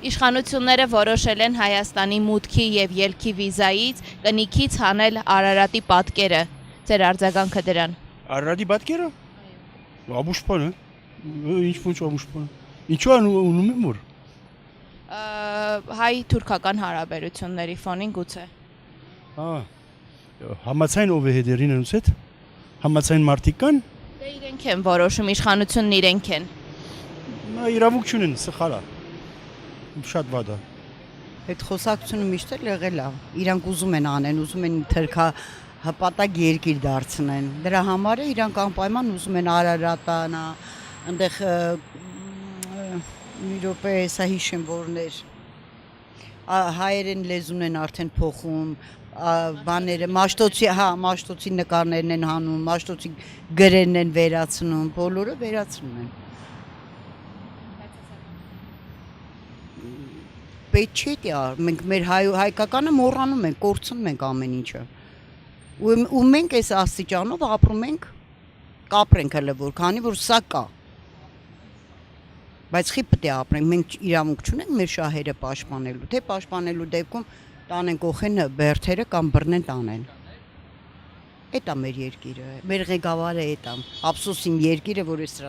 Իշխանությունները որոշել են Հայաստանի մուտքի եւ ելքի վիզայից կնիքից հանել Արարատի պատկերը։ Ձեր արձագանքը դրան։ Արարատի պատկերը։ Ամուշպան է։ Ինչ ոչ ամուշպան։ Ինչու ունում եմ որ։ Հայ-թուրքական հարաբերությունների ֆոնին գուցե։ Համացայն ով է հետերին անուց հետ։ Համացայն մարդիկ կան։ Դե իրենք են որոշում, իշխանությունն իրենք են։ Նա իրավունք չունեն, սխալ է։ Շատ վատ է։ Այդ խոսակցությունը միշտ էլ եղել է։ Իրանք ուզում են անեն, ուզում են թրքա հպատակ երկիր դարձնեն։ Դրա համար է իրանք անպայման ուզում են Արարատանա, այնտեղ մի րոպե հեսա հիշեմ որներ հայերեն լեզուն են արդեն փոխում, բաները մաշտոցի նկարներն են հանում, մաշտոցի գրերն են վերացնում, բոլորը վերացնում են։ Պետք չի դա, մենք մեր հայկականը մոռանում ենք, կորցնում ենք ամեն ինչը։ Ու մենք այս աստիճանով ապրում ենք, կապրենք հələ որ, քանի որ սա կա։ Բայց խի պետք է ապրենք, մենք իրավունք չունենք մեր շահերը պաշտպանելու, թե պաշտպանելու դեպքում տանեն կողեն բերթերը կամ բռնեն տանեն։ Էդ է մեր երկիրը, մեր ղեկավարը էդ է, ափսոս իմ երկիրը, որ է սրան